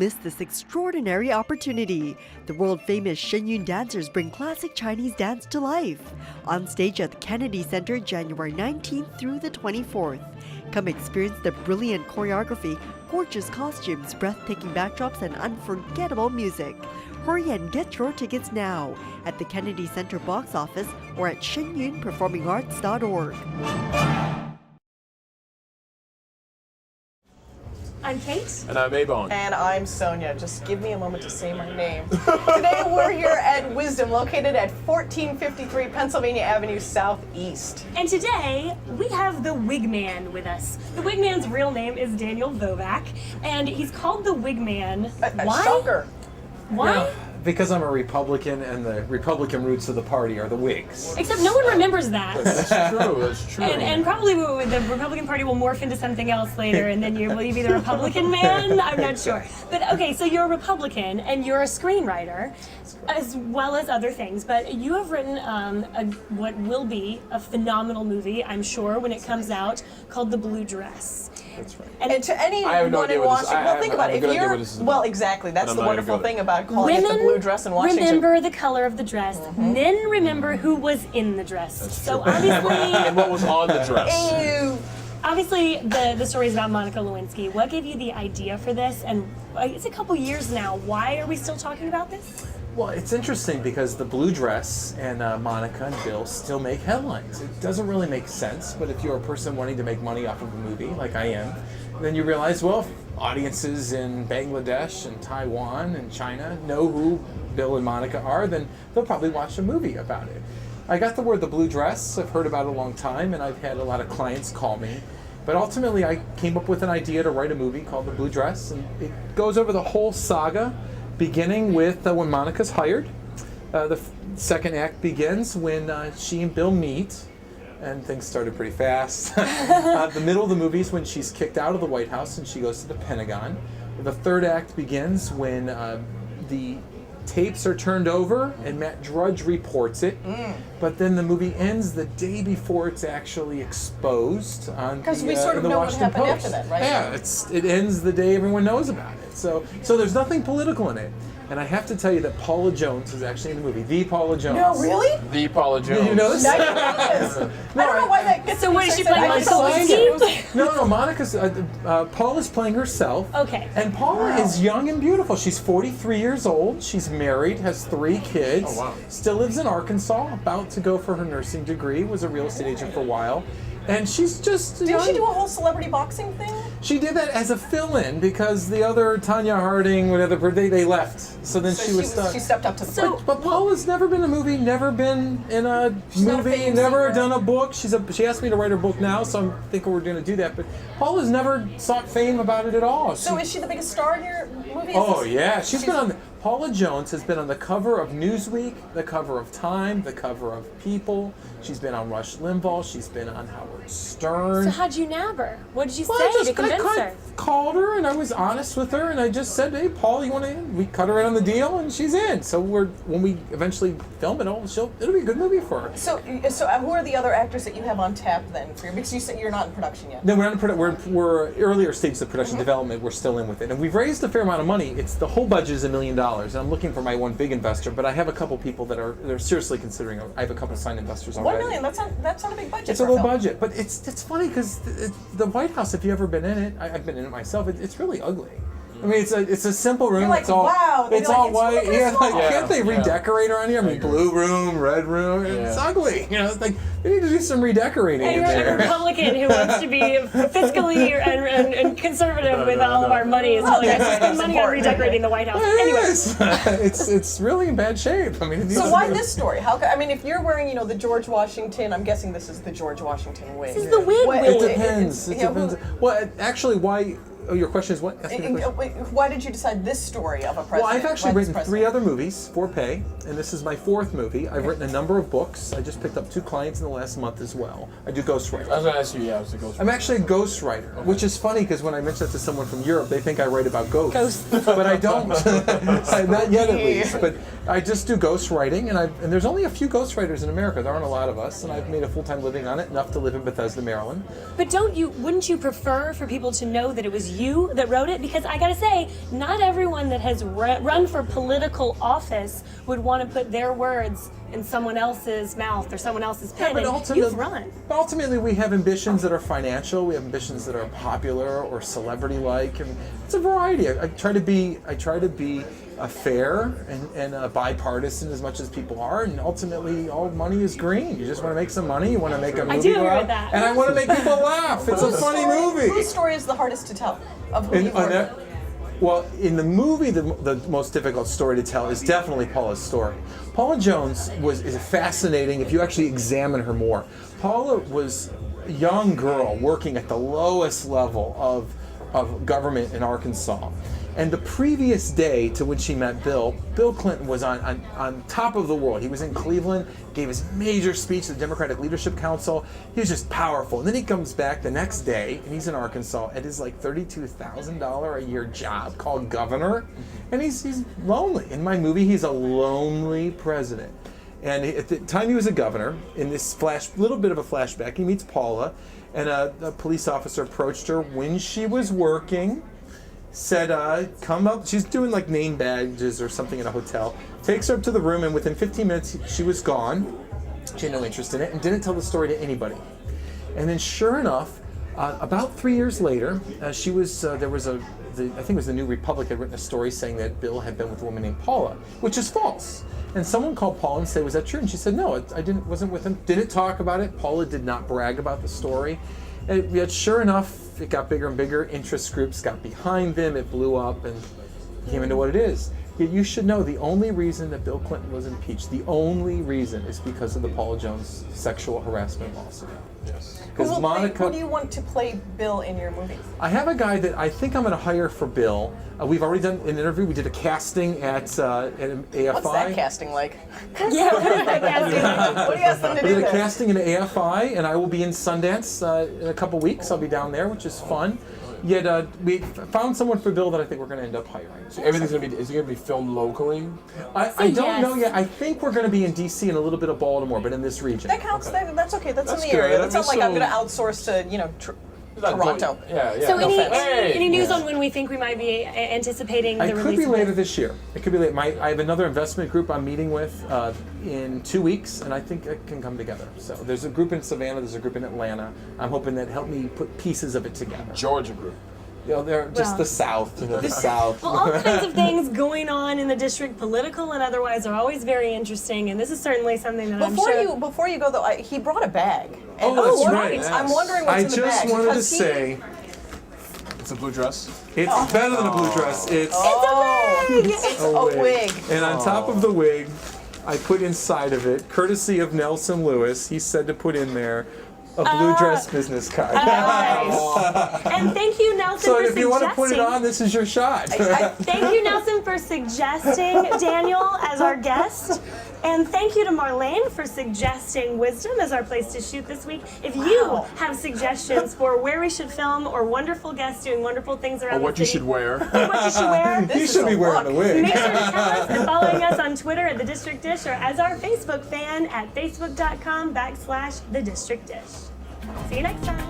miss this extraordinary opportunity. The world-famous Shenyun dancers bring classic Chinese dance to life. On stage at the Kennedy Center January 19th through the 24th. Come experience the brilliant choreography, gorgeous costumes, breathtaking backdrops, and unforgettable music. Hurry and get your tickets now at the Kennedy Center box office or at shenyunperformingarts.org. I'm Kate. And I'm Ebong. And I'm Sonya. Just give me a moment to say my name. Today we're here at Wisdom, located at 1453 Pennsylvania Avenue Southeast. And today we have the Wigman with us. The Wigman's real name is Daniel Vovak, and he's called the Wigman. Why? Shocker. Why? No, because I'm a Republican, and the Republican roots of the party are the Whigs. Except no one remembers that. That's true, that's true. And probably the Republican Party will morph into something else later, and then will you be the Republican man? I'm not sure. But okay, so you're a Republican, and you're a screenwriter, as well as other things. But you have written what will be a phenomenal movie, I'm sure, when it comes out, called The Blue Dress. That's right. And to anyone in Washington, well, think about it. If you're, well, exactly. That's the wonderful thing about calling it the blue dress in Washington. Remember the color of the dress. Men remember who was in the dress. That's so true. obviously, And what was on the dress. Ew. obviously, the story is about Monica Lewinsky. What gave you the idea for this? And it's a couple years now. Why are we still talking about this? Well, it's interesting because the blue dress and Monica and Bill still make headlines. It doesn't really make sense, but if you're a person wanting to make money off of a movie, like I am, then you realize, well, if audiences in Bangladesh and Taiwan and China know who Bill and Monica are, then they'll probably watch a movie about it. I got the word the blue dress. I've heard about it a long time, and I've had a lot of clients call me. But ultimately, I came up with an idea to write a movie called The Blue Dress, and it goes over the whole saga, beginning with when Monica's hired. The second act begins when she and Bill meet, and things started pretty fast. The middle of the movie is when she's kicked out of the White House and she goes to the Pentagon. The third act begins when the tapes are turned over and Matt Drudge reports it. But then the movie ends the day before it's actually exposed on Because we sort of know what happened after that, right? Yeah, it ends the day everyone knows about it. So there's nothing political in it. And I have to tell you that Paula Jones is actually in the movie. The Paula Jones. No, really? The Paula Jones. Did you know this? I didn't know this. I don't know why that gets So me what is so she playing, excited. Monica Lewinsky? No, Monica's, Paula's playing herself. Okay. And Paula is young and beautiful. She's 43 years old. She's married, has 3 kids. Oh, wow. Still lives in Arkansas, about to go for her nursing degree, was a real estate agent for a while. And she's just... Did she do a whole celebrity boxing thing? She did that as a fill-in because the other Tanya Harding, whatever, they left. So then she was stuck. She stepped up to the plate. But Paula's never been in a movie, never been in a not a movie, famous never singer. done a book. She asked me to write her book now, so I'm thinking we're going to do that. But Paula's never sought fame about it at all. So is she the biggest star in your movie? Oh yeah, she's been on. Paula Jones has been on the cover of Newsweek, the cover of Time, the cover of People. She's been on Rush Limbaugh. She's been on Howard Stern. So how'd you nab her? What did you Well, I say to convince her? called her and I was honest with her and I just said, "Hey, Paul, you want to in?" We cut her in on the deal and she's in. So when we eventually film it, it'll be a good movie for her. So who are the other actors that you have on tap then? Because you said you're not in production yet. No, we're earlier stages of production development. We're still in with it, and we've raised a fair amount of money. It's the whole budget is $1 million, and I'm looking for my one big investor. But I have a couple people that are seriously considering. I have a couple signed investors already. $1 million. That's not a big budget. It's a low budget, but it's funny because the White House. If you ever been in it, I've been in it myself. It's really ugly. I mean, it's a simple room. You're like, it's all wow. It's You're all like, white. it's really Yeah, like, small. can't they Yeah. redecorate around here? I mean, blue room, red room. It's ugly. You know, it's like they need to do some redecorating And in you're a there. Republican who wants to be fiscally and conservative with all of our money. So like, I spend money on redecorating the White House. Anyway. It's really in bad shape. I mean, it needs So to why be- this story? I mean, if you're wearing, the George Washington, I'm guessing this is the George Washington wig. This is the wig What- wig. It depends. It you know, depends. Well, actually, why? Oh, your question is what? Ask me the question. Why did you decide this story of a president? Well, I've actually Why this written 3 president? other movies for pay, and this is my 4th movie. I've written a number of books. I just picked up 2 clients in the last month as well. I do ghostwriting. I was going to ask you, I was a ghost. I'm actually a ghostwriter, which is funny because when I mention that to someone from Europe, they think I write about ghosts. But I don't. Not yet, at least. But I just do ghostwriting, and there's only a few ghostwriters in America. There aren't a lot of us, and I've made a full-time living on it, enough to live in Bethesda, Maryland. But wouldn't you prefer for people to know that it was you that wrote it? Because I gotta say, not everyone that has run for political office would want to put their words in someone else's mouth or someone else's pen. but And you've run. Ultimately, we have ambitions that are financial. We have ambitions that are popular or celebrity-like, and it's a variety. I try to be fair and bipartisan as much as people are, and ultimately, all money is green. You just want to make some money. You want to make a movie. I do agree go out, with that. and I want to make people laugh. It's a funny movie. Whose story is the hardest to tell? Of who you've worked with? Well, in the movie, the most difficult story to tell is definitely Paula's story. Paula Jones is fascinating if you actually examine her more. Paula was a young girl working at the lowest level of government in Arkansas. And the previous day to when she met Bill Clinton was on top of the world. He was in Cleveland, gave his major speech to the Democratic Leadership Council. He was just powerful. And then he comes back the next day, and he's in Arkansas at his like $32,000 a year job called governor. And he's lonely. In my movie, he's a lonely president. And at the time he was a governor, in this little bit of a flashback, he meets Paula, and a police officer approached her when she was working, said, come up. She's doing like name badges or something in a hotel. Takes her up to the room, and within 15 minutes, she was gone. She had no interest in it and didn't tell the story to anybody. And then sure enough, about 3 years later, I think it was the New Republic had written a story saying that Bill had been with a woman named Paula, which is false. And someone called Paula and said, was that true? And she said, no, wasn't with him. Didn't talk about it. Paula did not brag about the story. And yet sure enough, it got bigger and bigger. Interest groups got behind them. It blew up and came into what it is. Yet you should know the only reason that Bill Clinton was impeached, the only reason is because of the Paula Jones sexual harassment lawsuit. Yes. Who Monica, do you want to play Bill in your movie? I have a guy that I think I'm going to hire for Bill. We've already done an interview. We did a casting at AFI. What's that casting like? Yeah, what is that casting? What do you ask them to We do did a there? casting in AFI, and I will be in Sundance in a couple weeks. I'll be down there, which is fun. Yet we found someone for Bill that I think we're going to end up hiring. So everything's is it gonna be filmed locally? I don't yes. know yet. I think we're going to be in DC and a little bit of Baltimore, but in this region. That counts. That's okay. That's in That's the good. area. That's I not mean, like I'm so- going to outsource to Toronto. Yeah. So No offense. any news on when we think we might be anticipating the It release? could be of later this? this year. It could be late. I have another investment group I'm meeting with in 2 weeks, and I think it can come together. So there's a group in Savannah, there's a group in Atlanta. I'm hoping that help me put pieces of it together. Georgia group. You know, they're just Well. the South. The South. Well, all kinds of things going on in the district, political and otherwise, are always very interesting, and this is certainly something that Before you go though, he brought a bag. And Oh, that's I'm right. wondering- I'm wondering what's I in the bag. just wanted to because he- say It's a blue dress. it's better than a blue dress. It's It's a wig. And on top of the wig, I put inside of it, courtesy of Nelson Lewis, he said to put in there a blue dress business card. Nice. And thank you, Nelson, So for if you want to put it suggesting- on, this is your shot. Thank you, Nelson, for suggesting Daniel as our guest. And thank you to Marlene for suggesting Wisdom as our place to shoot this week. If you have suggestions for where we should film or wonderful guests doing wonderful things around Or what the you city, should wear. or what you should wear, You is should be a wearing the look. wig. make sure to tell us and following us on Twitter at The District Dish or as our Facebook fan at facebook.com/TheDistrictDish. See you next time.